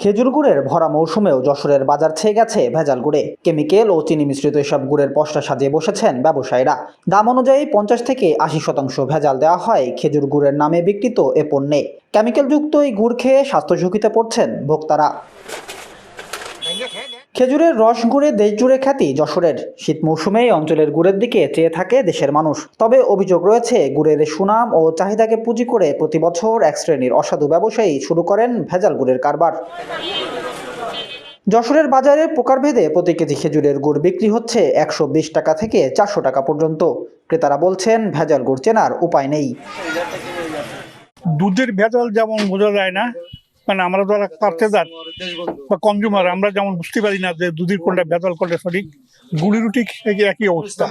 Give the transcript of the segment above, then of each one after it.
খেজুর গুড়ের ভরা মৌসুমেও যশোরের বাজার ছেয়ে গেছে ভেজাল গুড়ে। কেমিক্যাল ও চিনি মিশ্রিত এসব গুড়ের পসরা সাজিয়ে বসেছেন ব্যবসায়ীরা। দাম অনুযায়ী 50 থেকে 80% ভেজাল দেওয়া হয় খেজুর গুড়ের নামে বিক্রিত এ পণ্যে। কেমিক্যালযুক্ত এই গুড় খেয়ে স্বাস্থ্য ঝুঁকিতে পড়ছেন ভোক্তারা। খেজুরের রস গুড়ে দেশজুড়ে খ্যাতি যশোরের। শীত মৌসুমে এই অঞ্চলের গুড়ের দিকে চেয়ে থাকে দেশের মানুষ। তবে অভিযোগ রয়েছে, গুড়ের সুনাম ও চাহিদাকে পুঁজি করে প্রতি বছর এক শ্রেণীর অসাধু ব্যবসায়ী শুরু করেন ভেজাল গুড়ের কারবার। যশোরের বাজারে প্রকারভেদে প্রতি কেজি খেজুরের গুড় বিক্রি হচ্ছে 120 টাকা থেকে 400 টাকা পর্যন্ত। ক্রেতারা বলছেন, ভেজাল গুড় চেনার উপায় নেই। দুধের ভেজাল যেমন বোঝা যায় না, মানে আমরা যারা পার্চেজার বা কনজিউমার, আমরা যেমন বুঝতে পারি না যে দুধের কোনটা ভেজাল কোনটা সঠিক, গুড়েরও ঠিক একই অবস্থা।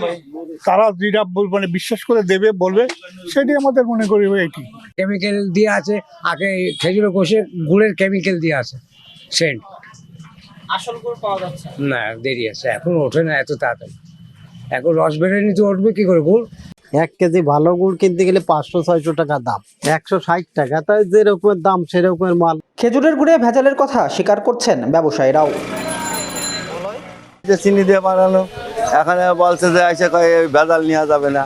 তারা যেটা মানে বিশ্বাস করে দেবে বলবে, সেটাই আমাদের মনে করি এটি কেমিক্যাল দিয়ে আছে। আগে খেজুরে কষে গুড়ের কেমিক্যাল দিয়ে আছে, সেন্ট। আসল গুড় পাওয়া যাচ্ছে না, দেরি আছে, এখন ওঠে না এত তাড়াতাড়ি। এখন রস বেড়ে নিতে উঠবে কি করে গুড়? 1 কেজি ভালো গুড় কিনতে গেলে 500-600 টাকা দাম, 160 টাকা। তাই যেরকমের দাম সেরকমের মাল। খেজুরের গুড়ে ভেজালের কথা স্বীকার করছেন ব্যবসায়ীরাও। যে চিনি দিয়ে বানানো, এখানে বলছে যে এসে ভেজাল নেওয়া যাবে না।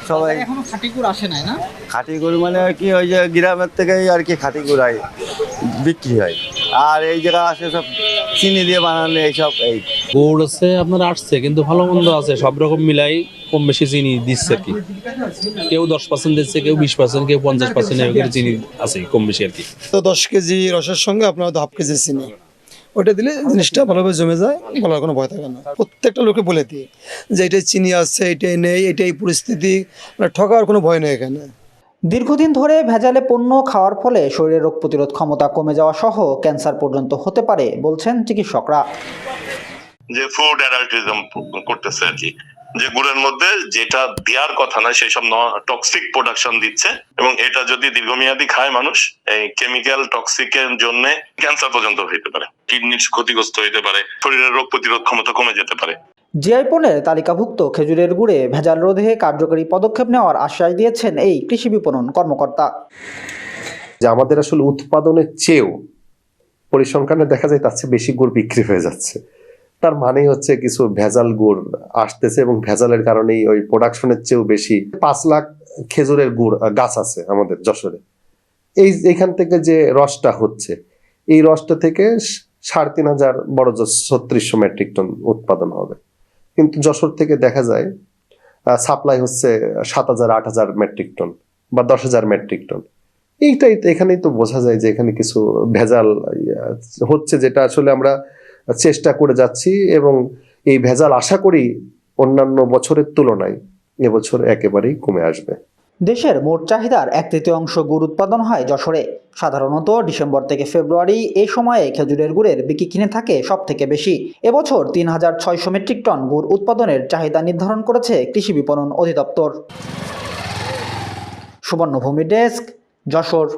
সবাই এখনো খাঁটি গুড় আসে নাই না? খাঁটি গুড় মানে কি, ওই যে গ্রামের থেকেই আর কি খাঁটি গুড় হয়, বিক্রি হয়। আর এই জায়গা আসে সব চিনি দিয়ে বানানো এইসব। এই গুড় আছে আপনার আসছে, কিন্তু ভালো মন্দ আছে, সব রকম মিলাই কম বেশি চিনি দিচ্ছে আর কি। কেউ 10% দিচ্ছে, কেউ 20%, কেউ 50% এরকম চিনি আছে কম বেশি আর কি। তো 10 কেজি রসের সঙ্গে আপনার 1/2 কেজি চিনি, ওটা দিলে জিনিসটা ভালোভাবে জমে যায়, বলার কোনো ভয় থাকে না। প্রত্যেকটা লোকে বলে দিই যে এটাই চিনি আছে, এটাই নেই, এটাই পরিস্থিতি, মানে ঠকার কোনো ভয় নেই এখানে। দীর্ঘদিন ধরে ভেজালে পণ্য খাওয়ার ফলে শরীরের রোগ প্রতিরোধ ক্ষমতা কমে যাওয়া সহ ক্যান্সার পর্যন্ত হতে পারে বলছেন চিকিৎসকরা। যে ফুড অ্যাডাল্টিজম করতেছে আর কি, যে গুড়ের মধ্যে যেটা দেওয়ার কথা না সেই সব টক্সিক প্রোডাকশন দিচ্ছে, এবং এটা যদি দীর্ঘমেয়াদী খায় মানুষ, এই কেমিক্যাল টক্সিকের জন্য ক্যান্সার পর্যন্ত হতে পারে, কিডনির ক্ষতিগ্রস্ত হতে পারে, শরীরের রোগ প্রতিরোধ ক্ষমতা কমে যেতে পারে। জিআই পণ্যের তালিকাভুক্ত খেজুরের গুড়ে ভেজাল রোধে কার্যকরী পদক্ষেপ নেওয়ার আশ্বাস দিয়েছেন এই কৃষি বিপণন কর্মকর্তা। যে আমাদের আসলে উৎপাদনের চেয়েও পরিসংখ্যানে দেখা যায় তার চেয়ে বেশি গুড় বিক্রি হয়ে যাচ্ছে। তার মানেই হচ্ছে কিছু ভেজাল গুড় আসতেছে, এবং ভেজালের কারণেই ওই প্রোডাকশনের চেয়েও বেশি। 5 লাখ খেজুরের গুড় গাছ আছে আমাদের যশোরে। এইখান থেকে যে রসটা হচ্ছে, এই রসটা থেকে 3,500 বড় 3600 মেট্রিক টন উৎপাদন হবে। কিন্তু যশোর থেকে দেখা যায় সাপ্লাই হচ্ছে 7,000-8,000 মেট্রিক টন বা 10,000 মেট্রিক টন। এইটাই এখানেই তো বোঝা যায় যে এখানে কিছু ভেজাল হচ্ছে, যেটা আসলে আমরা চেষ্টা করে যাচ্ছি, এবং এই ভেজাল আশা করি অন্যান্য বছরের তুলনায় এবছর একেবারেই কমে আসবে। দেশের মোট চাহিদার 1/3 গুড় উৎপাদন হয় যশোরে। সাধারণত ডিসেম্বর থেকে ফেব্রুয়ারি এই সময়ে খেজুরের গুড়ের বিক্রি কিনে থাকে সব থেকে বেশি। এবছর 3,600 মেট্রিক টন গুড় উৎপাদনের চাহিদা নির্ধারণ করেছে কৃষি বিপণন অধিদপ্তর। সুবর্ণভূমি ডেস্ক, যশোর।